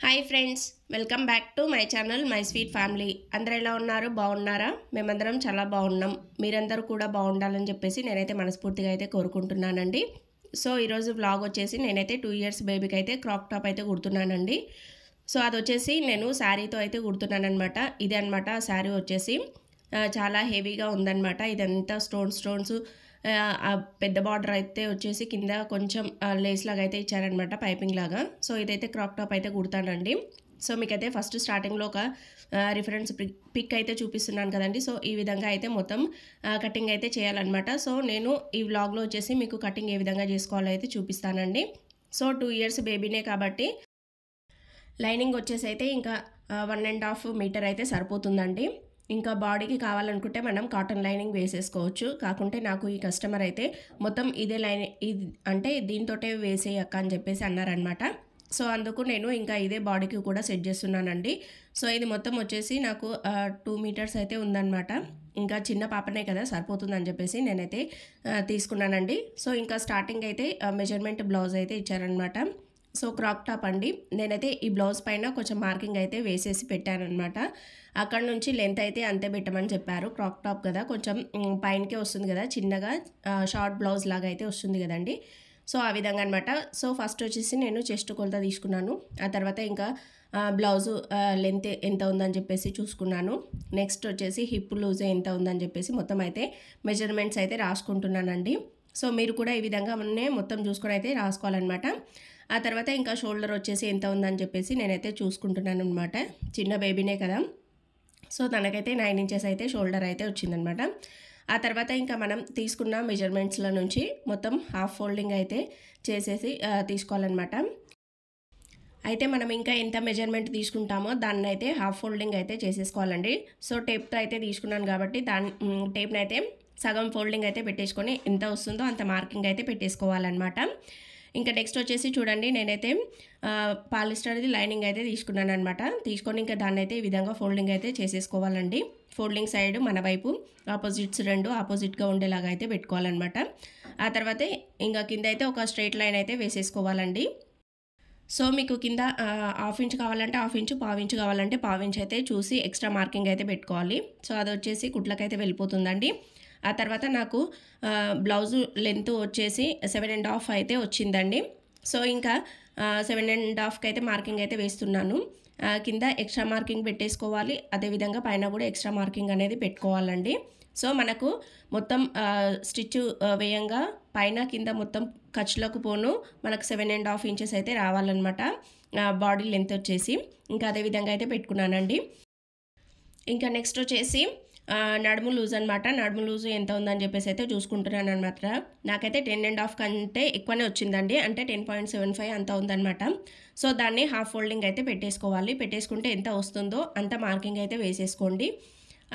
Hi friends, welcome back to my channel my sweet family. అందరూ ఎలా ఉన్నారు? బాగున్నారా? మేమందరం చాలా బాగున్నాం. మీరందరూ కూడా బాగుండాలని చెప్పేసి నేనైతే మనస్ఫూర్తిగా అయితే కోరుకుంటున్నానండి. సో ఈరోజు వ్లాగ్ వచ్చేసి నేనైతే 2 ఇయర్స్ బేబీకి అయితే క్రాప్ టాప్ అయితే కుడుతున్నానండి. సో అది వచ్చేసి నేను శారీతో అయితే కుడుతున్నానమాట. ఇది అనమాట శారీ వచ్చేసి చాలా హెవీగా ఉందన్నమాట. ఇదంతా స్టోన్స్ ఆ పెద్ద బార్డర్ అయితే వచ్చేసి కింద కొంచెం లేస్ లాగా అయితే ఇచ్చారనమాట, పైపింగ్ లాగా. సో ఇదైతే క్రాప్ టాప్ అయితే కుడతానండి. సో మీకైతే ఫస్ట్ స్టార్టింగ్లో ఒక రిఫరెన్స్ పిక్ అయితే చూపిస్తున్నాను కదండి. సో ఈ విధంగా అయితే మొత్తం కటింగ్ అయితే చేయాలన్నమాట. సో నేను ఈ వ్లాగ్లో వచ్చేసి మీకు కటింగ్ ఏ విధంగా చేసుకోవాలో అయితే చూపిస్తానండి. సో 2 ఇయర్స్ బేబీనే కాబట్టి లైనింగ్ వచ్చేసి అయితే ఇంకా 1.5 మీటర్ అయితే సరిపోతుందండి. ఇంకా బాడీకి కావాలనుకుంటే మనం కాటన్ లైనింగ్ వేసేసుకోవచ్చు. కాకుంటే నాకు ఈ కస్టమర్ అయితే మొత్తం ఇదే ఇది అంటే దీంతోటే వేసేయక్క అని చెప్పేసి అన్నారనమాట. సో అందుకు నేను ఇంకా ఇదే బాడీకి కూడా సెట్ చేస్తున్నానండి. సో ఇది మొత్తం వచ్చేసి నాకు 2 మీటర్స్ అయితే ఉందన్నమాట. ఇంకా చిన్న పాపనే కదా సరిపోతుందని చెప్పేసి నేనైతే తీసుకున్నానండి. సో ఇంకా స్టార్టింగ్ అయితే మెజర్మెంట్ బ్లౌజ్ అయితే ఇచ్చారనమాట. సో క్రాప్ టాప్ అండి. నేనైతే ఈ బ్లౌజ్ పైన కొంచెం మార్కింగ్ అయితే వేసేసి పెట్టానమాట. అక్కడ నుంచి లెంత్ అయితే అంతే పెట్టమని చెప్పారు. క్రాప్ టాప్ కదా, కొంచెం పైనకే వస్తుంది కదా, చిన్నగా షార్ట్ బ్లౌజ్ లాగా అయితే వస్తుంది కదండి. సో ఆ విధంగా అనమాట. సో ఫస్ట్ వచ్చేసి నేను చెస్ట్ కొలత తీసుకున్నాను. ఆ తర్వాత ఇంకా బ్లౌజు లెంత్ ఎంత ఉందని చెప్పేసి చూసుకున్నాను. నెక్స్ట్ వచ్చేసి హిప్ లూజ్ ఎంత ఉందని చెప్పేసి మొత్తం అయితే మెజర్మెంట్స్ అయితే రాసుకుంటున్నానండి. సో మీరు కూడా ఈ విధంగానే మొత్తం చూసుకొని అయితే రాసుకోవాలన్నమాట. ఆ తర్వాత ఇంకా షోల్డర్ వచ్చేసి ఎంత ఉందని చెప్పేసి నేనైతే చూసుకుంటున్నాను అనమాట. చిన్న బేబీనే కదా, సో తనకైతే 9 ఇంచెస్ అయితే షోల్డర్ అయితే వచ్చిందనమాట. ఆ తర్వాత ఇంకా మనం తీసుకున్న మెజర్మెంట్స్లో నుంచి మొత్తం హాఫ్ ఫోల్డింగ్ అయితే చేసేసి తీసుకోవాలన్నమాట. అయితే మనం ఇంకా ఎంత మెజర్మెంట్ తీసుకుంటామో దాన్ని అయితే హాఫ్ ఫోల్డింగ్ అయితే చేసేసుకోవాలండి. సో టేప్తో అయితే తీసుకున్నాను కాబట్టి టేప్ని అయితే సగం ఫోల్డింగ్ అయితే పెట్టేసుకొని ఎంత వస్తుందో అంత మార్కింగ్ అయితే పెట్టేసుకోవాలన్నమాట. ఇంకా నెక్స్ట్ వచ్చేసి చూడండి, నేనైతే పాలిస్టర్ది లైనింగ్ అయితే తీసుకున్నాను అనమాట. తీసుకొని ఇంకా దాన్ని అయితే ఈ విధంగా ఫోల్డింగ్ అయితే చేసేసుకోవాలండి. ఫోల్డింగ్ సైడ్ మన వైపు ఆపోజిట్స్ రెండు ఆపోజిట్గా ఉండేలాగా అయితే పెట్టుకోవాలన్నమాట. ఆ తర్వాత ఇంకా కింద అయితే ఒక స్ట్రైట్ లైన్ అయితే వేసేసుకోవాలండి. సో మీకు కింద 1/2 ఇంచ్ కావాలంటే 1/2 ఇంచు, 1/4 ఇంచు కావాలంటే 1/4 ఇంచ్ అయితే చూసి ఎక్స్ట్రా మార్కింగ్ అయితే పెట్టుకోవాలి. సో అది వచ్చేసి కుట్లకైతే వెళ్ళిపోతుందండి. ఆ తర్వాత నాకు బ్లౌజు లెంత్ వచ్చేసి 7.5 అయితే వచ్చిందండి. సో ఇంకా 7.5కి అయితే మార్కింగ్ అయితే వేస్తున్నాను. కింద ఎక్స్ట్రా మార్కింగ్ పెట్టేసుకోవాలి. అదేవిధంగా పైన కూడా ఎక్స్ట్రా మార్కింగ్ అనేది పెట్టుకోవాలండి. సో మనకు మొత్తం స్టిచ్ వేయంగా పైన కింద మొత్తం ఖర్చులకు పోను మనకు 7.5 ఇంచెస్ అయితే రావాలన్నమాట బాడీ లెంత్ వచ్చేసి. ఇంకా అదేవిధంగా అయితే పెట్టుకున్నానండి. ఇంకా నెక్స్ట్ వచ్చేసి నడుము లూజ్ అనమాట. నడుము లూజు ఎంత ఉందని చెప్పేసి అయితే చూసుకుంటున్నాను అనమాట. నాకైతే 10.5 కంటే ఎక్కువనే వచ్చిందండి, అంటే 10.75 అంత ఉందన్నమాట. సో దాన్ని హాఫ్ ఫోల్డింగ్ అయితే పెట్టేసుకోవాలి. పెట్టేసుకుంటే ఎంత వస్తుందో అంత మార్కింగ్ అయితే వేసేసుకోండి.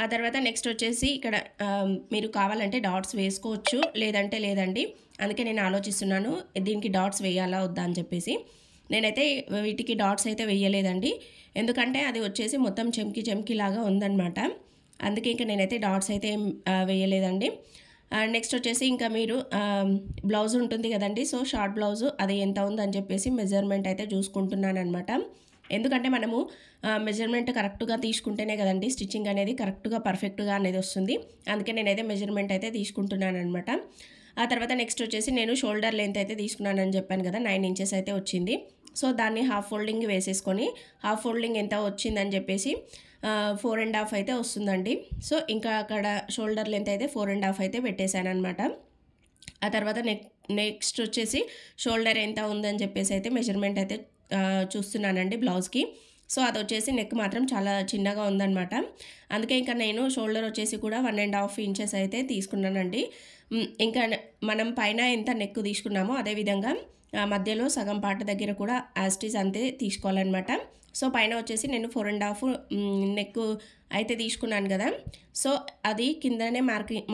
ఆ తర్వాత నెక్స్ట్ వచ్చేసి ఇక్కడ మీరు కావాలంటే డాట్స్ వేసుకోవచ్చు, లేదంటే లేదండి. అందుకే నేను ఆలోచిస్తున్నాను దీనికి డాట్స్ వేయాలా వద్దా అని చెప్పేసి. నేనైతే వీటికి డాట్స్ అయితే వేయలేదండి, ఎందుకంటే అది వచ్చేసి మొత్తం చెమ్కి లాగా ఉందన్నమాట. అందుకే ఇంకా నేనైతే డాట్స్ అయితే వేయలేదండి. నెక్స్ట్ వచ్చేసి ఇంకా మీరు బ్లౌజ్ ఉంటుంది కదండి. సో షార్ట్ బ్లౌజు అది ఎంత ఉందని చెప్పేసి మెజర్మెంట్ అయితే చూసుకుంటున్నాను అనమాట. ఎందుకంటే మనము మెజర్మెంట్ కరెక్ట్గా తీసుకుంటేనే కదండి స్టిచ్చింగ్ అనేది కరెక్ట్గా పర్ఫెక్ట్గా అనేది వస్తుంది. అందుకే నేనైతే మెజర్మెంట్ అయితే తీసుకుంటున్నాను అనమాట. ఆ తర్వాత నెక్స్ట్ వచ్చేసి నేను షోల్డర్ లెంత్ అయితే తీసుకున్నానని చెప్పాను కదా, 9 ఇంచెస్ అయితే వచ్చింది. సో దాన్ని హాఫ్ ఫోల్డింగ్ వేసేసుకొని హాఫ్ ఫోల్డింగ్ ఎంత వచ్చిందని చెప్పేసి 4.5 అయితే వస్తుందండి. సో ఇంకా అక్కడ షోల్డర్ లెంత్ అయితే 4.5 అయితే పెట్టేశాను అనమాట. ఆ తర్వాత నెక్స్ట్ వచ్చేసి షోల్డర్ ఎంత ఉందని చెప్పేసి అయితే మెజర్మెంట్ అయితే చూస్తున్నానండి బ్లౌజ్కి. సో అది వచ్చేసి నెక్ మాత్రం చాలా చిన్నగా ఉందన్నమాట. అందుకే ఇంకా నేను షోల్డర్ వచ్చేసి కూడా 1.5 ఇంచెస్ అయితే తీసుకున్నానండి. ఇంకా మనం పైన ఎంత నెక్ తీసుకున్నామో అదేవిధంగా మధ్యలో సగం పాట దగ్గర కూడా యాస్టీస్ అంతే తీసుకోవాలన్నమాట. సో పైన వచ్చేసి నేను 4.5 నెక్ అయితే తీసుకున్నాను కదా. సో అది కిందనే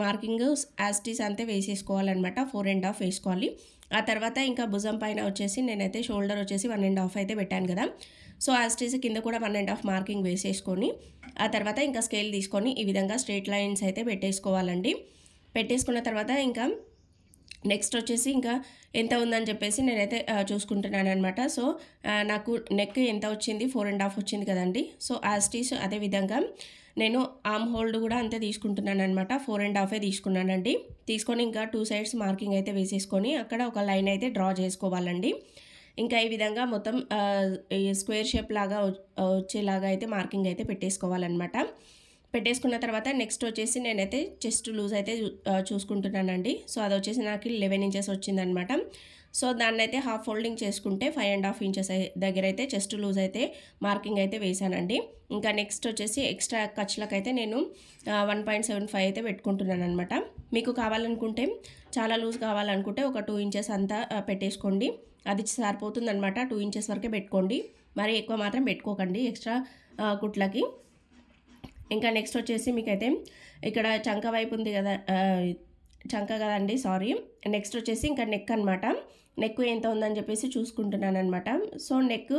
మార్కింగ్ యాస్టీస్ అంతే వేసేసుకోవాలన్నమాట. 4.5 వేసుకోవాలి. ఆ తర్వాత ఇంకా భుజం పైన వచ్చేసి నేనైతే షోల్డర్ వచ్చేసి 1.5 అయితే పెట్టాను కదా. సో యాస్టీస్ కింద కూడా 1.5 మార్కింగ్ వేసేసుకొని ఆ తర్వాత ఇంకా స్కేల్ తీసుకొని ఈ విధంగా స్ట్రైట్ లైన్స్ అయితే పెట్టేసుకోవాలండి. పెట్టేసుకున్న తర్వాత ఇంకా నెక్స్ట్ వచ్చేసి ఇంకా ఎంత ఉందని చెప్పేసి నేనైతే చూసుకుంటున్నాను అనమాట. సో నాకు నెక్ ఎంత వచ్చింది, 4.5 వచ్చింది కదండి. సో యాస్టీస్ అదేవిధంగా నేను ఆర్మ్ హోల్డ్ కూడా అంతే తీసుకుంటున్నాను అనమాట. 4.5 తీసుకున్నానండి. తీసుకొని ఇంకా 2 సైడ్స్ మార్కింగ్ అయితే వేసేసుకొని అక్కడ ఒక లైన్ అయితే డ్రా చేసుకోవాలండి. ఇంకా ఈ విధంగా మొత్తం ఈ స్క్వేర్ షేప్ లాగా వచ్చేలాగా అయితే మార్కింగ్ అయితే పెట్టేసుకోవాలన్నమాట. పెట్టేసుకున్న తర్వాత నెక్స్ట్ వచ్చేసి నేనైతే చెస్ట్ లూజ్ అయితే చూసుకుంటున్నానండి. సో అది వచ్చేసి నాకు 11 ఇంచెస్ వచ్చిందనమాట. సో దాన్ని అయితే హాఫ్ ఫోల్డింగ్ చేసుకుంటే 5.5 ఇంచెస్ దగ్గర అయితే చెస్ట్ లూజ్ అయితే మార్కింగ్ అయితే వేసానండి. ఇంకా నెక్స్ట్ వచ్చేసి ఎక్స్ట్రా ఖర్చులకైతే నేను 1.75 అయితే పెట్టుకుంటున్నాను అనమాట. మీకు కావాలనుకుంటే చాలా లూజ్ కావాలనుకుంటే ఒక 2 ఇంచెస్ అంతా పెట్టేసుకోండి, అది సరిపోతుందనమాట. 2 ఇంచెస్ వరకే పెట్టుకోండి, మరి ఎక్కువ మాత్రం పెట్టుకోకండి ఎక్స్ట్రా కుట్లకి. ఇంకా నెక్స్ట్ వచ్చేసి మీకైతే ఇక్కడ చంక వైపు ఉంది కదా, చంక కదండి సారీ. నెక్స్ట్ వచ్చేసి ఇంకా నెక్ అనమాట. నెక్ ఎంత ఉందని చెప్పేసి చూసుకుంటున్నాను అనమాట. సో నెక్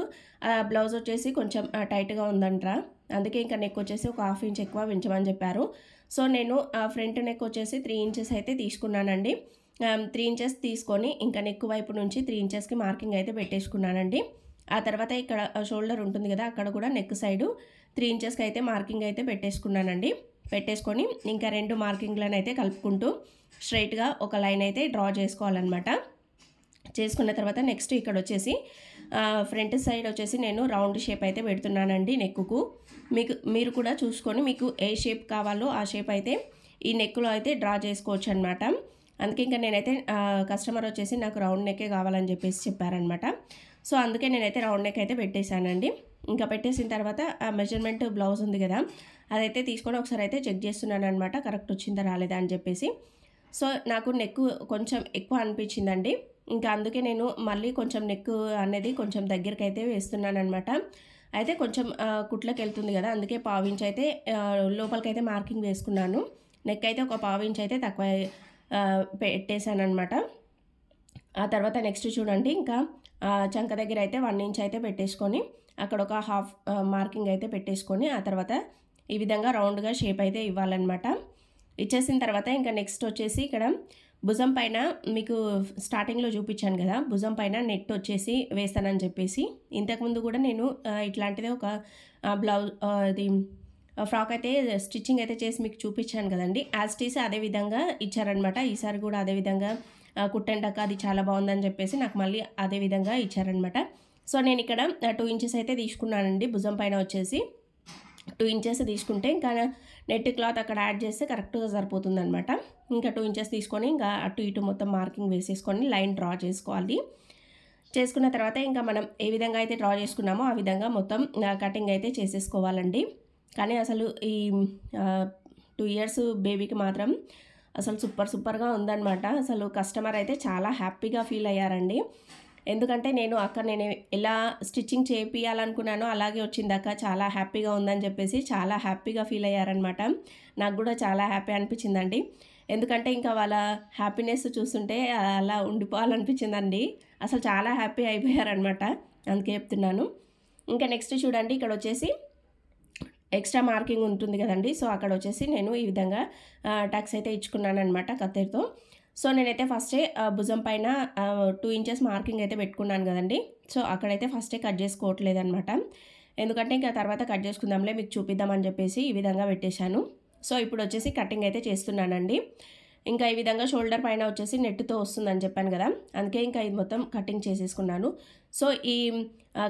బ్లౌజ్ వచ్చేసి కొంచెం టైట్గా ఉందంటారా, అందుకే ఇంకా నెక్ వచ్చేసి ఒక 1/2 ఇంచ్ ఎక్కువ పెంచమని చెప్పారు. సో నేను ఫ్రంట్ నెక్ వచ్చేసి 3 ఇంచెస్ అయితే తీసుకున్నానండి. 3 ఇంచెస్ తీసుకొని ఇంకా నెక్ వైపు నుంచి 3 ఇంచెస్కి మార్కింగ్ అయితే పెట్టేసుకున్నానండి. ఆ తర్వాత ఇక్కడ షోల్డర్ ఉంటుంది కదా, అక్కడ కూడా నెక్ సైడు 3 ఇంచెస్కి అయితే మార్కింగ్ అయితే పెట్టేసుకున్నానండి. పెట్టేసుకొని ఇంకా 2 మార్కింగ్లను అయితే కలుపుకుంటూ స్ట్రైట్గా ఒక లైన్ అయితే డ్రా చేసుకోవాలన్నమాట. చేసుకున్న తర్వాత నెక్స్ట్ ఇక్కడ వచ్చేసి ఫ్రంట్ సైడ్ వచ్చేసి నేను రౌండ్ షేప్ అయితే పెడుతున్నానండి నెక్కు. మీరు కూడా చూసుకొని మీకు ఏ షేప్ కావాలో ఆ షేప్ అయితే ఈ నెక్లో అయితే డ్రా చేసుకోవచ్చు అనమాట. అందుకే ఇంకా నేనైతే కస్టమర్ వచ్చేసి నాకు రౌండ్ నెక్కే కావాలని చెప్పేసి చెప్పారనమాట. సో అందుకే నేనైతే రౌండ్ నెక్ అయితే పెట్టేశానండి. ఇంకా పెట్టేసిన తర్వాత ఆ మెజర్మెంట్ బ్లౌజ్ ఉంది కదా, అదైతే తీసుకొని ఒకసారి అయితే చెక్ చేస్తున్నాను అనమాట, కరెక్ట్ వచ్చిందా రాలేదా అని చెప్పేసి. సో నాకు నెక్ కొంచెం ఎక్కువ అనిపించిందండి. ఇంకా అందుకే నేను మళ్ళీ కొంచెం నెక్ అనేది కొంచెం దగ్గరికి అయితే వేస్తున్నాను అనమాట. అయితే కొంచెం కుట్లకి వెళ్తుంది కదా, అందుకే 1/2 ఇంచ్ అయితే లోపలికైతే మార్కింగ్ వేసుకున్నాను. నెక్ అయితే ఒక 1/2 ఇంచ్ అయితే తక్కువ పెట్టేశాను అనమాట. ఆ తర్వాత నెక్స్ట్ చూడండి, ఇంకా చంక దగ్గర అయితే 1 ఇంచ్ అయితే పెట్టేసుకొని అక్కడ ఒక హాఫ్ మార్కింగ్ అయితే పెట్టేసుకొని ఆ తర్వాత ఈ విధంగా రౌండ్గా షేప్ అయితే ఇవ్వాలన్నమాట. ఇచ్చేసిన తర్వాత ఇంకా నెక్స్ట్ వచ్చేసి ఇక్కడ భుజం పైన మీకు స్టార్టింగ్లో చూపించాను కదా, భుజం పైన నెట్ వచ్చేసి వేస్తానని చెప్పేసి. ఇంతకుముందు కూడా నేను ఇట్లాంటిదే ఒక బ్లౌజ్ ఇది ఫ్రాక్ అయితే స్టిచ్చింగ్ అయితే చేసి మీకు చూపించాను కదండి. యాజ్ టీస్ అదే విధంగా ఇచ్చారనమాట. ఈసారి కూడా అదే విధంగా కుట్టంటాక అది చాలా బాగుందని చెప్పేసి నాకు మళ్ళీ అదే విధంగా ఇచ్చారనమాట. సో నేను ఇక్కడ 2 ఇంచెస్ అయితే తీసుకున్నానండి. భుజం పైన వచ్చేసి 2 ఇంచెస్ తీసుకుంటే ఇంకా నెట్ క్లాత్ అక్కడ యాడ్ చేస్తే కరెక్ట్గా సరిపోతుందనమాట. ఇంకా 2 ఇంచెస్ తీసుకొని ఇంకా అటు ఇటు మొత్తం మార్కింగ్ వేసేసుకొని లైన్ డ్రా చేసుకోవాలి. చేసుకున్న తర్వాత ఇంకా మనం ఏ విధంగా అయితే డ్రా చేసుకున్నామో ఆ విధంగా మొత్తం కటింగ్ అయితే చేసేసుకోవాలండి. కానీ అసలు ఈ 2 ఇయర్స్ బేబీకి మాత్రం అసలు సూపర్గా ఉందన్నమాట. అసలు కస్టమర్ అయితే చాలా హ్యాపీగా ఫీల్ అయ్యారండి. ఎందుకంటే నేను ఎలా స్టిచ్చింగ్ చేయించాలనుకున్నానో అలాగే వచ్చింది అక్క, చాలా హ్యాపీగా ఉందని చెప్పేసి చాలా హ్యాపీగా ఫీల్ అయ్యారనమాట. నాకు కూడా చాలా హ్యాపీ అనిపించిందండి. ఎందుకంటే ఇంకా వాళ్ళ హ్యాపీనెస్ చూస్తుంటే అలా ఉండిపోవాలనిపించిందండి. అసలు చాలా హ్యాపీ అయిపోయారనమాట, అందుకే చెప్తున్నాను. ఇంకా నెక్స్ట్ చూడండి, ఇక్కడ వచ్చేసి ఎక్స్ట్రా మార్కింగ్ ఉంటుంది కదండి. సో అక్కడ వచ్చేసి నేను ఈ విధంగా టక్స్ అయితే ఇచ్చుకున్నాను అనమాట కత్తెరతో. సో నేనైతే ఫస్టే భుజం పైన 2 ఇంచెస్ మార్కింగ్ అయితే పెట్టుకున్నాను కదండి. సో అక్కడైతే ఫస్టే కట్ చేసుకోవట్లేదు అనమాట. ఎందుకంటే ఇంకా తర్వాత కట్ చేసుకుందాంలే మీకు చూపిద్దామని చెప్పేసి ఈ విధంగా పెట్టేశాను. సో ఇప్పుడు వచ్చేసి కటింగ్ అయితే చేస్తున్నానండి. ఇంకా ఈ విధంగా షోల్డర్ పైన వచ్చేసి నెట్తో వస్తుందని చెప్పాను కదా, అందుకే ఇంకా ఇది మొత్తం కటింగ్ చేసేసుకున్నాను. సో ఈ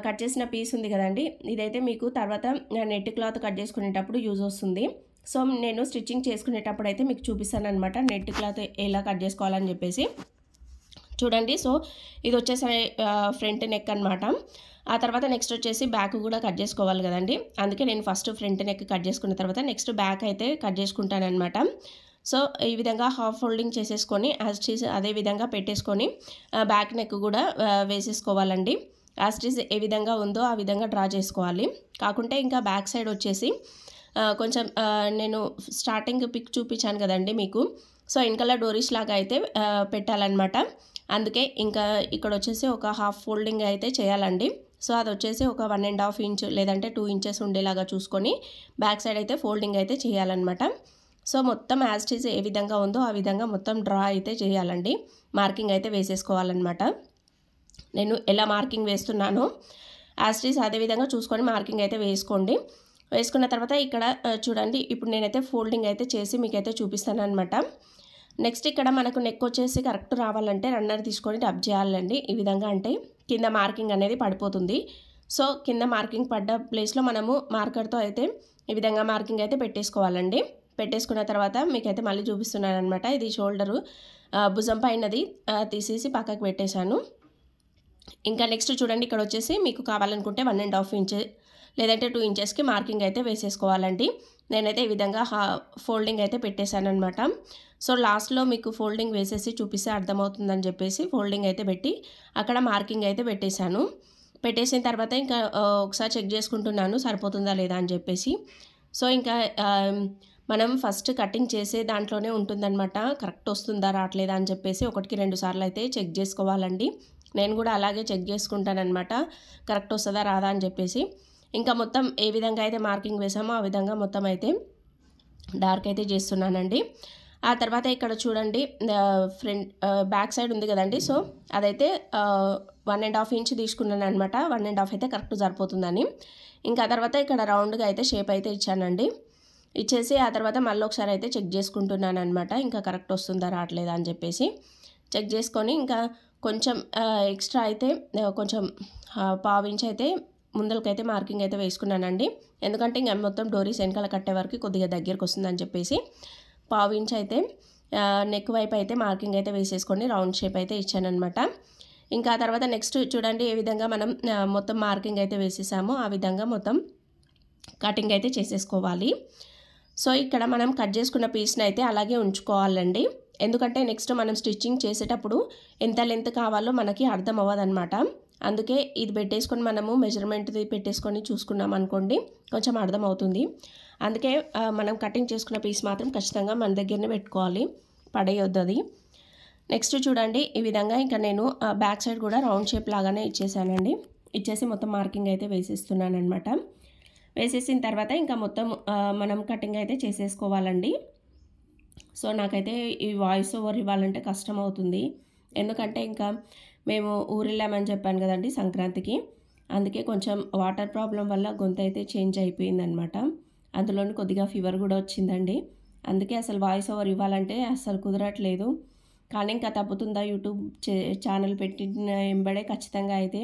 కట్ చేసిన పీస్ ఉంది కదండి, ఇదైతే మీకు తర్వాత నెట్ క్లాత్ కట్ చేసుకునేటప్పుడు యూజ్ వస్తుంది. సో నేను స్టిచ్చింగ్ చేసుకునేటప్పుడు అయితే మీకు చూపిస్తాను అనమాట నెట్ క్లాత్ ఎలా కట్ చేసుకోవాలని చెప్పేసి. చూడండి, సో ఇది వచ్చేసి ఫ్రంట్ నెక్ అనమాట. ఆ తర్వాత నెక్స్ట్ వచ్చేసి బ్యాక్ కూడా కట్ చేసుకోవాలి కదండి, అందుకే నేను ఫస్ట్ ఫ్రంట్ నెక్ కట్ చేసుకున్న తర్వాత నెక్స్ట్ బ్యాక్ అయితే కట్ చేసుకుంటాను అనమాట. సో ఈ విధంగా హాఫ్ ఫోల్డింగ్ చేసేసుకొని యాస్టీస్ అదే విధంగా పెట్టేసుకొని బ్యాక్ నెక్ కూడా వేసేసుకోవాలండి. యాస్టీస్ ఏ విధంగా ఉందో ఆ విధంగా డ్రా చేసుకోవాలి. కాకుంటే ఇంకా బ్యాక్ సైడ్ వచ్చేసి కొంచెం నేను స్టార్టింగ్ పిక్ చూపించాను కదండి మీకు, సో వెనకాల డోరీస్ లాగా అయితే పెట్టాలన్నమాట. అందుకే ఇంకా ఇక్కడ వచ్చేసి ఒక హాఫ్ ఫోల్డింగ్ అయితే చేయాలండి. సో అది వచ్చేసి ఒక 1.5 ఇంచ్ లేదంటే 2 ఇంచెస్ ఉండేలాగా చూసుకొని బ్యాక్ సైడ్ అయితే ఫోల్డింగ్ అయితే చేయాలన్నమాట. సో మొత్తం యాజ్ ఇట్ ఈజ్ ఏ విధంగా ఉందో ఆ విధంగా మొత్తం డ్రా అయితే చేయాలండి, మార్కింగ్ అయితే వేసేసుకోవాలన్నమాట. నేను ఎలా మార్కింగ్ వేస్తున్నానో యాజ్ ఇట్ ఈజ్ అదే విధంగా చూసుకొని మార్కింగ్ అయితే వేసుకోండి. వేసుకున్న తర్వాత ఇక్కడ చూడండి, ఇప్పుడు నేనైతే ఫోల్డింగ్ అయితే చేసి మీకైతే చూపిస్తాను అనమాట. నెక్స్ట్ ఇక్కడ మనకు నెక్ వచ్చేసి కరెక్ట్ రావాలంటే రన్నర్ తీసుకొని రబ్ చేయాలండి ఈ విధంగా, అంటే కింద మార్కింగ్ అనేది పడిపోతుంది. సో కింద మార్కింగ్ పడ్డ ప్లేస్లో మనము మార్కర్తో అయితే ఈ విధంగా మార్కింగ్ అయితే పెట్టేసుకోవాలండి. పెట్టేసుకున్న తర్వాత మీకైతే మళ్ళీ చూపిస్తున్నాను అనమాట. ఇది షోల్డరు భుజం పైనది తీసేసి పక్కకు పెట్టేశాను. ఇంకా నెక్స్ట్ చూడండి, ఇక్కడ వచ్చేసి మీకు కావాలనుకుంటే 1.5 ఇంచ్ లేదంటే 2 ఇంచెస్కి మార్కింగ్ అయితే వేసేసుకోవాలండి. నేనైతే ఈ విధంగా ఫోల్డింగ్ అయితే పెట్టేశాను అనమాట. సో లాస్ట్లో మీకు ఫోల్డింగ్ వేసేసి చూపిస్తే అర్థమవుతుందని చెప్పేసి ఫోల్డింగ్ అయితే పెట్టి అక్కడ మార్కింగ్ అయితే పెట్టేశాను. పెట్టేసిన తర్వాత ఇంకా ఒకసారి చెక్ చేసుకుంటున్నాను సరిపోతుందా లేదా అని చెప్పేసి. సో ఇంకా మనం ఫస్ట్ కటింగ్ చేసే దాంట్లోనే ఉంటుందన్నమాట, కరెక్ట్ వస్తుందా రావట్లేదా అని చెప్పేసి 1కి 2 సార్లు అయితే చెక్ చేసుకోవాలండి. నేను కూడా అలాగే చెక్ చేసుకుంటానన్నమాట, కరెక్ట్ వస్తుందా రాదా అని చెప్పేసి. ఇంకా మొత్తం ఏ విధంగా అయితే మార్కింగ్ వేసామో ఆ విధంగా మొత్తం అయితే డార్క్ అయితే చేస్తున్నానండి. ఆ తర్వాత ఇక్కడ చూడండి, ఫ్రంట్ బ్యాక్ సైడ్ ఉంది కదండి, సో అదైతే 1.5 ఇంచ్ తీసుకున్నాను అనమాట. 1.5 అయితే కరెక్ట్ సరిపోతుందని. ఇంకా తర్వాత ఇక్కడ రౌండ్గా అయితే షేప్ అయితే ఇచ్చానండి. ఇచ్చేసి ఆ తర్వాత మళ్ళీ ఒకసారి అయితే చెక్ చేసుకుంటున్నాను అనమాట, ఇంకా కరెక్ట్ వస్తుందా రావట్లేదా అని చెప్పేసి. చెక్ చేసుకొని ఇంకా కొంచెం ఎక్స్ట్రా అయితే కొంచెం 1/2 ఇంచ్ అయితే ముందలకైతే మార్కింగ్ అయితే వేసుకున్నానండి. ఎందుకంటే ఇంకా మొత్తం డోరీస్ వెనకాల కట్టే వరకు కొద్దిగా దగ్గరకు వస్తుందని చెప్పేసి 1/2 ఇంచ్ అయితే నెక్ వైపు అయితే మార్కింగ్ అయితే వేసేసుకొని రౌండ్ షేప్ అయితే ఇచ్చానమాట. ఇంకా తర్వాత నెక్స్ట్ చూడండి, ఏ విధంగా మనం మొత్తం మార్కింగ్ అయితే వేసేసామో ఆ విధంగా మొత్తం కటింగ్ అయితే చేసేసుకోవాలి. సో ఇక్కడ మనం కట్ చేసుకున్న పీస్ని అయితే అలాగే ఉంచుకోవాలండి. ఎందుకంటే నెక్స్ట్ మనం స్టిచ్చింగ్ చేసేటప్పుడు ఎంత లెంత్ కావాలో మనకి అర్థం అవ్వదన్నమాట. అందుకే ఇది పెట్టేసుకొని మనము మెజర్మెంట్ది పెట్టేసుకొని చూసుకున్నాం అనుకోండి కొంచెం అర్థమవుతుంది. అందుకే మనం కటింగ్ చేసుకున్న పీస్ మాత్రం ఖచ్చితంగా మన దగ్గరనే పెట్టుకోవాలి, పడేయొద్దు అది. నెక్స్ట్ చూడండి, ఈ విధంగా ఇంకా నేను బ్యాక్ సైడ్ కూడా రౌండ్ షేప్ లాగానే ఇచ్చేసానండి. ఇచ్చేసి మొత్తం మార్కింగ్ అయితే వేసేస్తున్నాను అనమాట. వేసేసిన తర్వాత ఇంకా మొత్తం మనం కటింగ్ అయితే చేసేసుకోవాలండి. సో నాకైతే ఈ వాయిస్ ఓవర్ ఇవ్వాలంటే కష్టం అవుతుంది, ఎందుకంటే ఇంకా మేము ఊరెళ్ళామని చెప్పాను కదండి సంక్రాంతికి. అందుకే కొంచెం వాటర్ ప్రాబ్లం వల్ల గొంతు అయితే చేంజ్ అయిపోయిందనమాట. అందులోని కొద్దిగా ఫీవర్ కూడా వచ్చిందండి. అందుకే అసలు వాయిస్ ఓవర్ ఇవ్వాలంటే అసలు కుదరట్లేదు. కానీ ఇంకా తప్పుతుందా, యూట్యూబ్ ఛానల్ పెట్టిన వెంబడే ఖచ్చితంగా అయితే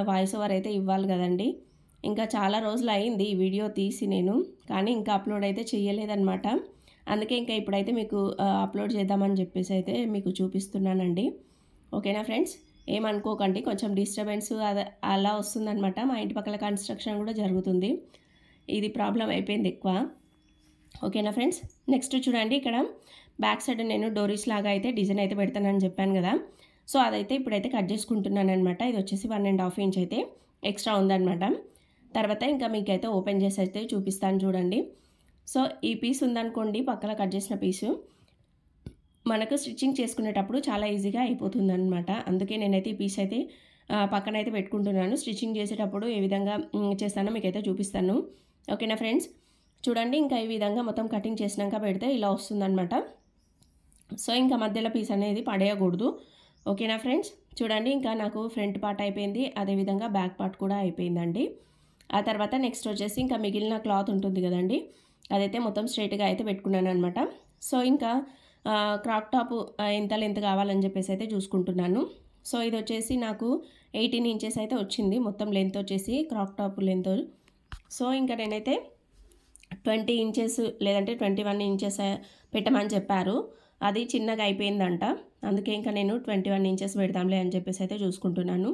వాయిస్ ఓవర్ అయితే ఇవ్వాలి కదండి. ఇంకా చాలా రోజులు అయింది ఈ వీడియో తీసి నేను, కానీ ఇంకా అప్లోడ్ అయితే చేయలేదన్నమాట. అందుకే ఇంకా ఇప్పుడైతే మీకు అప్లోడ్ చేద్దామని చెప్పేసి అయితే మీకు చూపిస్తున్నానండి. ఓకేనా ఫ్రెండ్స్, ఏమనుకోకండి, కొంచెం డిస్టర్బెన్స్ అలా వస్తుందన్నమాట. మా ఇంటి పక్కల కన్స్ట్రక్షన్ కూడా జరుగుతుంది, ఇది ప్రాబ్లం అయిపోయింది ఎక్కువ. ఓకేనా ఫ్రెండ్స్, నెక్స్ట్ చూడండి, ఇక్కడ బ్యాక్ సైడ్ నేను డోరీస్ లాగా అయితే డిజైన్ అయితే పెడతానని చెప్పాను కదా. సో అదైతే ఇప్పుడైతే కట్ చేసుకుంటున్నాను అనమాట. ఇది వచ్చేసి 1.5 ఇంచ్ అయితే ఎక్స్ట్రా ఉందన్నమాట. తర్వాత ఇంకా మీకైతే ఓపెన్ చేసి అయితే చూపిస్తాను చూడండి. సో ఈ పీస్ ఉందనుకోండి, పక్కన కట్ చేసిన పీసు మనకు స్టిచ్చింగ్ చేసుకునేటప్పుడు చాలా ఈజీగా అయిపోతుంది అనమాట. అందుకే నేనైతే ఈ పీస్ అయితే పక్కన అయితే పెట్టుకుంటున్నాను. స్టిచ్చింగ్ చేసేటప్పుడు ఏ విధంగా చేస్తానో మీకైతే చూపిస్తాను. ఓకేనా ఫ్రెండ్స్, చూడండి, ఇంకా ఈ విధంగా మొత్తం కటింగ్ చేసినాక పెడితే ఇలా వస్తుందన్నమాట. సో ఇంకా మధ్యలో పీస్ అనేది పడేయకూడదు. ఓకేనా ఫ్రెండ్స్, చూడండి, ఇంకా నాకు ఫ్రంట్ పార్ట్ అయిపోయింది, అదేవిధంగా బ్యాక్ పార్ట్ కూడా అయిపోయిందండి. ఆ తర్వాత నెక్స్ట్ వచ్చేసి ఇంకా మిగిలిన క్లాత్ ఉంటుంది కదండి, అదైతే మొత్తం స్ట్రైట్గా అయితే పెట్టుకున్నాను అనమాట. సో ఇంకా క్రాప్ టాప్ ఎంత లెంత్ కావాలని చెప్పేసి అయితే చూసుకుంటున్నాను. సో ఇది వచ్చేసి నాకు 18 ఇంచెస్ అయితే వచ్చింది మొత్తం లెంత్ వచ్చేసి, క్రాప్ టాప్ లెంత్. సో ఇంకా నేనైతే 20 ఇంచెస్ లేదంటే 21 ఇంచెస్ పెట్టమని చెప్పారు, అది చిన్నగా అయిపోయిందంట. అందుకే ఇంకా నేను 21 ఇంచెస్ పెడదాంలే అని చెప్పేసి అయితే చూసుకుంటున్నాను.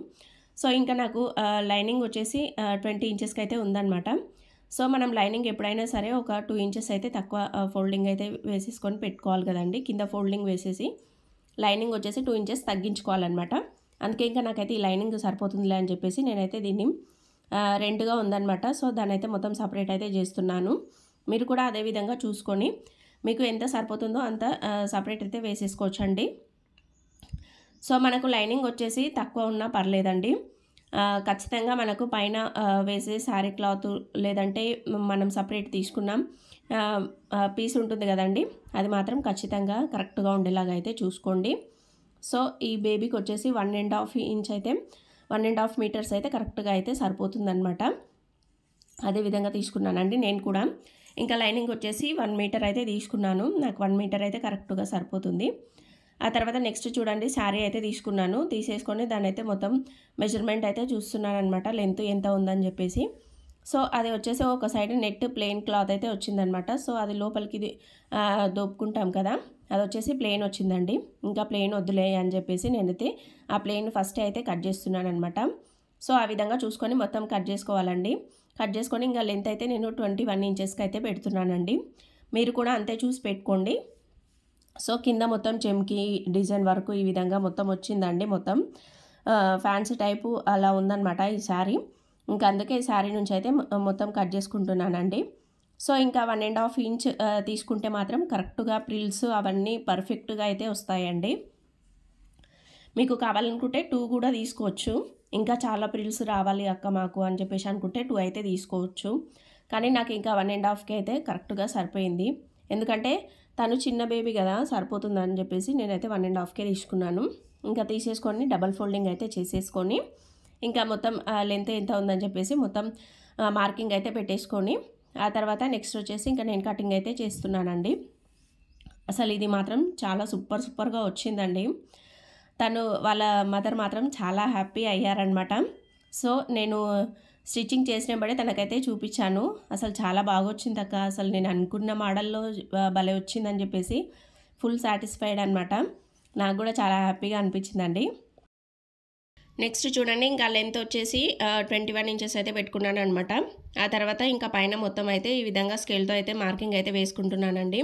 సో ఇంకా నాకు లైనింగ్ వచ్చేసి 20 ఇంచెస్కి అయితే ఉందన్నమాట. సో మనం లైనింగ్ ఎప్పుడైనా సరే ఒక 2 ఇంచెస్ అయితే తక్కువ ఫోల్డింగ్ అయితే వేసేసుకొని పెట్టుకోవాలి కదండి. కింద ఫోల్డింగ్ వేసేసి లైనింగ్ వచ్చేసి 2 ఇంచెస్ తగ్గించుకోవాలన్నమాట. అందుకే ఇంకా నాకైతే ఈ లైనింగ్ సరిపోతుందిలే అని చెప్పేసి నేనైతే దీన్ని రెండుగా ఉందన్నమాట. సో దాన్ని అయితే మొత్తం సపరేట్ అయితే చేస్తున్నాను. మీరు కూడా అదే విధంగా చూసుకొని మీకు ఎంత సరిపోతుందో అంత సపరేట్ అయితే వేసేసుకోవచ్చండి. సో మనకు లైనింగ్ వచ్చేసి తక్కువ ఉన్నా పర్లేదండి. ఖచ్చితంగా మనకు పైన వేసే శారీ క్లాత్ లేదంటే మనం సపరేట్ తీసుకున్నాం పీస్ ఉంటుంది కదండి, అది మాత్రం ఖచ్చితంగా కరెక్ట్గా ఉండేలాగా అయితే చూసుకోండి. సో ఈ బేబీకి వచ్చేసి 1.5 ఇంచ్ అయితే 1.5 మీటర్స్ అయితే కరెక్ట్గా అయితే సరిపోతుందన్నమాట. అదే విధంగా తీసుకున్నానండి నేను కూడా. ఇంకా లైనింగ్ వచ్చేసి 1 మీటర్ అయితే తీసుకున్నాను. నాకు 1 మీటర్ అయితే కరెక్ట్గా సరిపోతుంది. ఆ తర్వాత నెక్స్ట్ చూడండి శారీ అయితే తీసుకున్నాను. తీసేసుకొని దాన్ని అయితే మొత్తం మెజర్మెంట్ అయితే చూస్తున్నాను అనమాట, లెంత్ ఎంత ఉందని చెప్పేసి. సో అది వచ్చేసి ఒక సైడ్ నెట్ ప్లెయిన్ క్లాత్ అయితే వచ్చిందనమాట. సో అది లోపలికి దోపుకుంటాం కదా, అది వచ్చేసి ప్లెయిన్ వచ్చిందండి. ఇంకా ప్లెయిన్ వద్దులే అని చెప్పేసి నేనైతే ఆ ప్లెయిన్ ఫస్ట్ అయితే కట్ చేస్తున్నాను అనమాట. సో ఆ విధంగా చూసుకొని మొత్తం కట్ చేసుకోవాలండి. కట్ చేసుకొని ఇంకా లెంత్ అయితే నేను 21 ఇంచెస్కి అయితే పెడుతున్నానండి. మీరు కూడా అంతే చూసి పెట్టుకోండి. సో కింద మొత్తం చెమ్కి డిజైన్ వరకు ఈ విధంగా మొత్తం వచ్చిందండి. మొత్తం ఫ్యాన్సీ టైపు అలా ఉందన్నమాట ఈ శారీ. ఇంకా అందుకే ఈ శారీ నుంచి అయితే మొత్తం కట్ చేసుకుంటున్నానండి. సో ఇంకా 1.5 ఇంచ్ తీసుకుంటే మాత్రం కరెక్ట్గా ప్రిల్స్ అవన్నీ పర్ఫెక్ట్గా అయితే వస్తాయండి. మీకు కావాలనుకుంటే 2 కూడా తీసుకోవచ్చు. ఇంకా చాలా ప్రిల్స్ రావాలి అక్క మాకు అని చెప్పేసి అనుకుంటే 2 అయితే తీసుకోవచ్చు. కానీ నాకు ఇంకా 1.5కి అయితే కరెక్ట్గా సరిపోయింది. ఎందుకంటే తను చిన్న బేబీ కదా, సరిపోతుందని చెప్పేసి నేనైతే 1.5కే తీసుకున్నాను. ఇంకా తీసేసుకొని డబల్ ఫోల్డింగ్ అయితే చేసేసుకొని ఇంకా మొత్తం లెంత్ ఎంత ఉందని చెప్పేసి మొత్తం మార్కింగ్ అయితే పెట్టేసుకొని ఆ తర్వాత నెక్స్ట్ వచ్చేసి ఇంకా నేను కటింగ్ అయితే చేస్తున్నానండి. అసలు ఇది మాత్రం చాలా సూపర్గా వచ్చిందండి. తను వాళ్ళ మదర్ మాత్రం చాలా హ్యాపీ అయ్యారనమాట. సో నేను స్టిచ్చింగ్ చేసినప్పుడే తనకైతే చూపించాను. అసలు చాలా బాగా వచ్చింది అక్క, అసలు నేను అనుకున్న మోడల్లో భలే వచ్చిందని చెప్పేసి ఫుల్ సాటిస్ఫైడ్ అనమాట. నాకు కూడా చాలా హ్యాపీగా అనిపించిందండి. నెక్స్ట్ చూడండి ఇంకా లెంత్ వచ్చేసి 21 ఇంచెస్ అయితే పెట్టుకున్నాను అనమాట. ఆ తర్వాత ఇంకా పైన మొత్తం అయితే ఈ విధంగా స్కేల్తో అయితే మార్కింగ్ అయితే వేసుకుంటున్నానండి.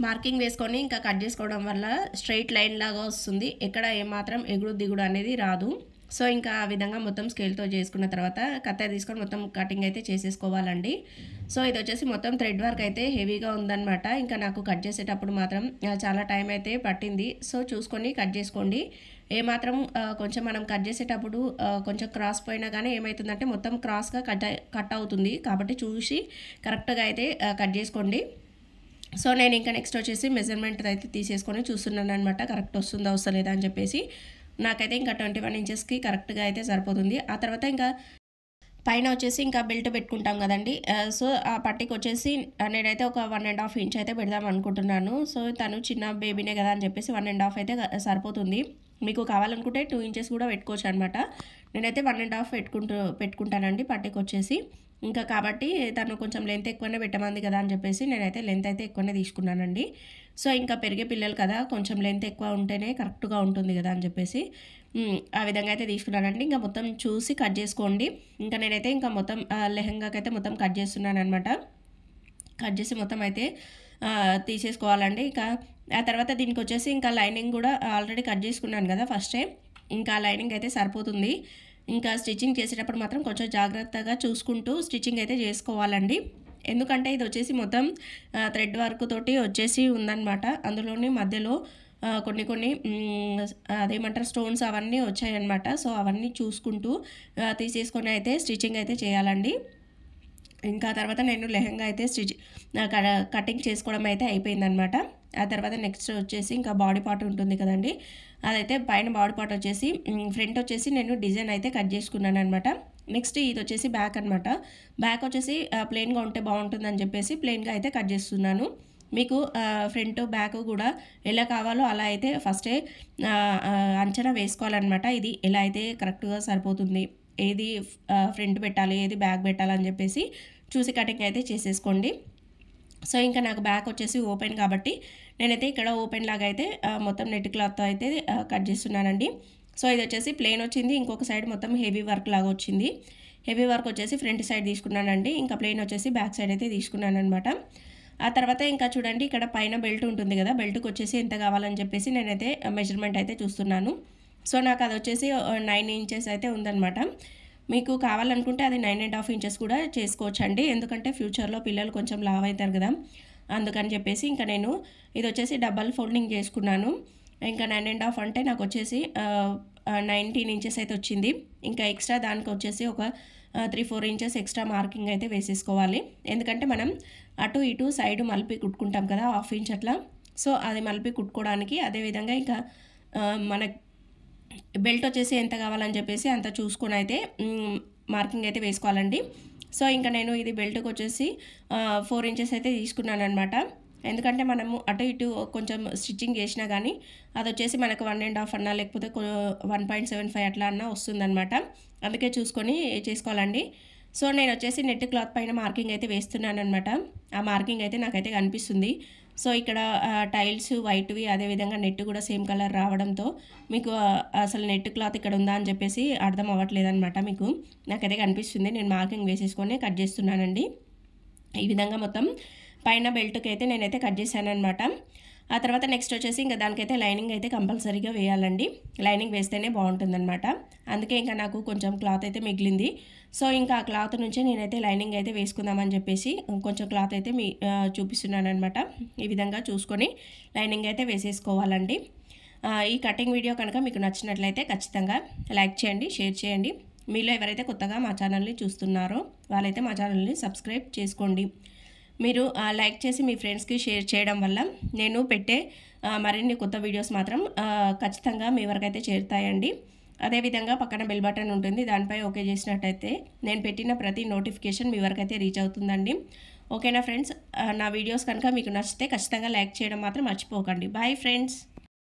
మార్కింగ్ వేసుకొని ఇంకా కట్ చేసుకోవడం వల్ల స్ట్రైట్ లైన్ లాగా వస్తుంది, ఎక్కడ ఏమాత్రం ఎగుడు దిగుడు అనేది రాదు. సో ఇంకా ఆ విధంగా మొత్తం స్కేల్తో చేసుకున్న తర్వాత కత్తి తీసుకొని మొత్తం కటింగ్ అయితే చేసేసుకోవాలండి. సో ఇది వచ్చేసి మొత్తం థ్రెడ్ వర్క్ అయితే హెవీగా ఉందన్నమాట. ఇంకా నాకు కట్ చేసేటప్పుడు మాత్రం చాలా టైం అయితే పట్టింది. సో చూసుకొని కట్ చేసుకోండి. ఏమాత్రం కొంచెం మనం కట్ చేసేటప్పుడు కొంచెం క్రాస్ పోయినా కానీ ఏమవుతుందంటే మొత్తం క్రాస్గా కట్ అవుతుంది. కాబట్టి చూసి కరెక్ట్గా అయితే కట్ చేసుకోండి. సో నేను ఇంకా నెక్స్ట్ వచ్చేసి మెజర్మెంట్ అయితే తీసేసుకొని చూస్తున్నాను అనమాట, కరెక్ట్ వస్తుందా వస్తలేదా అని చెప్పేసి. నాకైతే ఇంకా 21 ఇంచెస్కి కరెక్ట్గా అయితే సరిపోతుంది. ఆ తర్వాత ఇంకా పైన వచ్చేసి ఇంకా బెల్ట్ పెట్టుకుంటాం కదండి. సో ఆ పట్టికి వచ్చేసి నేనైతే ఒక 1.5 ఇంచ్ అయితే పెడదాం అనుకుంటున్నాను. సో తను చిన్న బేబీనే కదా అని చెప్పేసి 1.5 అయితే సరిపోతుంది. మీకు కావాలనుకుంటే 2 ఇంచెస్ కూడా పెట్టుకోవచ్చు అనమాట. నేనైతే 1.5 పెట్టుకుంటానండి పట్టికి వచ్చేసి. ఇంకా కాబట్టి తను కొంచెం లెంత్ ఎక్కువనే పెట్టమంది కదా అని చెప్పేసి నేనైతే లెంత్ అయితే ఎక్కువనే తీసుకున్నానండి. సో ఇంకా పెరిగే పిల్లలు కదా, కొంచెం లెంత్ ఎక్కువ ఉంటేనే కరెక్ట్గా ఉంటుంది కదా అని చెప్పేసి ఆ విధంగా అయితే తీసుకున్నానండి. ఇంకా మొత్తం చూసి కట్ చేసుకోండి. ఇంకా నేనైతే ఇంకా మొత్తం లెహంగాకి అయితే మొత్తం కట్ చేస్తున్నాను అనమాట. కట్ చేసి మొత్తం అయితే తీసేసుకోవాలండి. ఇంకా ఆ తర్వాత దీనికి వచ్చేసి ఇంకా లైనింగ్ కూడా ఆల్రెడీ కట్ చేసుకున్నాను కదా ఫస్టే, ఇంకా లైనింగ్ అయితే సరిపోతుంది. ఇంకా స్టిచ్చింగ్ చేసేటప్పుడు మాత్రం కొంచెం జాగ్రత్తగా చూసుకుంటూ స్టిచ్చింగ్ అయితే చేసుకోవాలండి. ఎందుకంటే ఇది వచ్చేసి మొత్తం థ్రెడ్ వర్క్ తోటి వచ్చేసి ఉందన్నమాట. అందులోని మధ్యలో కొన్ని అదేమంటారు స్టోన్స్ అవన్నీ వచ్చాయన్నమాట. సో అవన్నీ చూసుకుంటూ తీసేసుకొని అయితే స్టిచ్చింగ్ అయితే చేయాలండి. ఇంకా తర్వాత నేను లెహంగా అయితే కటింగ్ చేసుకోవడం అయితే అయిపోయిందనమాట. ఆ తర్వాత నెక్స్ట్ వచ్చేసి ఇంకా బాడీ పార్ట్ ఉంటుంది కదండి, అదైతే పైన బాడీ పార్ట్ వచ్చేసి ఫ్రంట్ వచ్చేసి నేను డిజైన్ అయితే కట్ చేసుకున్నాను అనమాట. నెక్స్ట్ ఇది వచ్చేసి బ్యాక్ అనమాట. బ్యాక్ వచ్చేసి ప్లెయిన్గా ఉంటే బాగుంటుందని చెప్పేసి ప్లెయిన్గా అయితే కట్ చేస్తున్నాను. మీకు ఫ్రంట్ బ్యాక్ కూడా ఎలా కావాలో అలా అయితే ఫస్టే అంచనా వేసుకోవాలన్నమాట. ఇది ఎలా అయితే కరెక్ట్గా సరిపోతుంది, ఏది ఫ్రంట్ పెట్టాలి ఏది బ్యాక్ పెట్టాలని చెప్పేసి చూసి కటింగ్ అయితే చేసేసుకోండి. సో ఇంకా నాకు బ్యాక్ వచ్చేసి ఓపెన్ కాబట్టి నేనైతే ఇక్కడ ఓపెన్ లాగా అయితే మొత్తం నెట్ క్లాత్తో అయితే కట్ చేస్తున్నానండి. సో ఇది వచ్చేసి ప్లెయిన్ వచ్చింది, ఇంకొక సైడ్ మొత్తం హెవీ వర్క్ లాగా వచ్చింది. హెవీ వర్క్ వచ్చేసి ఫ్రంట్ సైడ్ తీసుకున్నానండి, ఇంకా ప్లెయిన్ వచ్చేసి బ్యాక్ సైడ్ అయితే తీసుకున్నాను అనమాట. ఆ తర్వాత ఇంకా చూడండి ఇక్కడ పైన బెల్ట్ ఉంటుంది కదా, బెల్ట్కి వచ్చేసి ఎంత కావాలని చెప్పేసి నేనైతే మెజర్మెంట్ అయితే చూస్తున్నాను. సో నాకు అది వచ్చేసి 9 ఇంచెస్ అయితే ఉందన్నమాట. మీకు కావాలనుకుంటే అది 9.5 ఇంచెస్ కూడా చేసుకోవచ్చండి. ఎందుకంటే ఫ్యూచర్లో పిల్లలు కొంచెం లావ్ అవుతారు కదా, అందుకని చెప్పేసి ఇంకా నేను ఇది వచ్చేసి డబల్ ఫోల్డింగ్ చేసుకున్నాను. ఇంకా 9.5 అంటే నాకు వచ్చేసి 19 ఇంచెస్ అయితే వచ్చింది. ఇంకా ఎక్స్ట్రా దానికి వచ్చేసి ఒక 3-4 ఇంచెస్ ఎక్స్ట్రా మార్కింగ్ అయితే వేసేసుకోవాలి. ఎందుకంటే మనం అటు ఇటు సైడ్ మలిపి కుట్టుకుంటాం కదా, 1/2 ఇంచ్ అట్లా. సో అది మలిపి కుట్టుకోవడానికి. అదేవిధంగా ఇంకా మన బెల్ట్ వచ్చేసి ఎంత కావాలని చెప్పేసి అంత చూసుకొని అయితే మార్కింగ్ అయితే వేసుకోవాలండి. సో ఇంకా నేను ఇది బెల్ట్కి వచ్చేసి 4 ఇంచెస్ అయితే తీసుకున్నాను అనమాట. ఎందుకంటే మనము అటు ఇటు కొంచెం స్టిచ్చింగ్ చేసినా కానీ అది వచ్చేసి మనకు 1.5 అన్నా లేకపోతే 1.75 అట్లా అన్నా వస్తుందన్నమాట. అందుకే చూసుకొని చేసుకోవాలండి. సో నేను వచ్చేసి నెట్ క్లాత్ పైన మార్కింగ్ అయితే వేస్తున్నాను అనమాట. ఆ మార్కింగ్ అయితే నాకైతే కనిపిస్తుంది. సో ఇక్కడ టైల్స్ వైట్వి, అదేవిధంగా నెట్ కూడా సేమ్ కలర్ రావడంతో మీకు అసలు నెట్ క్లాత్ ఇక్కడ ఉందా అని చెప్పేసి అర్థం అవ్వట్లేదు అనమాట. మీకు నాకైతే కనిపిస్తుంది. నేను మార్కింగ్ వేసేసుకొని కట్ చేస్తున్నానండి. ఈ విధంగా మొత్తం పైన బెల్ట్కి అయితే నేనైతే కట్ చేశాను అనమాట. ఆ తర్వాత నెక్స్ట్ వచ్చేసి ఇంకా దానికైతే లైనింగ్ అయితే కంపల్సరీగా వేయాలండి. లైనింగ్ వేస్తేనే బాగుంటుందన్నమాట. అందుకే ఇంకా నాకు కొంచెం క్లాత్ అయితే మిగిలింది. సో ఇంకా ఆ క్లాత్ నుంచే నేనైతే లైనింగ్ అయితే వేసుకుందామని చెప్పేసి కొంచెం క్లాత్ అయితే చూపిస్తున్నాను అనమాట. ఈ విధంగా చూసుకొని లైనింగ్ అయితే వేసేసుకోవాలండి. ఈ కటింగ్ వీడియో కనుక మీకు నచ్చినట్లయితే ఖచ్చితంగా లైక్ చేయండి, షేర్ చేయండి. మీలో ఎవరైతే కొత్తగా మా ఛానల్ని చూస్తున్నారో వాళ్ళైతే మా ఛానల్ని సబ్స్క్రైబ్ చేసుకోండి. మీరు లైక్ చేసి మీ ఫ్రెండ్స్కి షేర్ చేయడం వల్ల నేను పెట్టే మరిన్ని కొత్త వీడియోస్ మాత్రం ఖచ్చితంగా మీ వరకు అయితే చేరుతాయండి. అదేవిధంగా పక్కన బెల్ బటన్ ఉంటుంది, దానిపై ఓకే చేసినట్టయితే నేను పెట్టిన ప్రతి నోటిఫికేషన్ మీ వరకు అయితే రీచ్ అవుతుందండి. ఓకేనా ఫ్రెండ్స్? నా వీడియోస్ కనుక మీకు నచ్చితే ఖచ్చితంగా లైక్ చేయడం మాత్రం మర్చిపోకండి. Boy friends.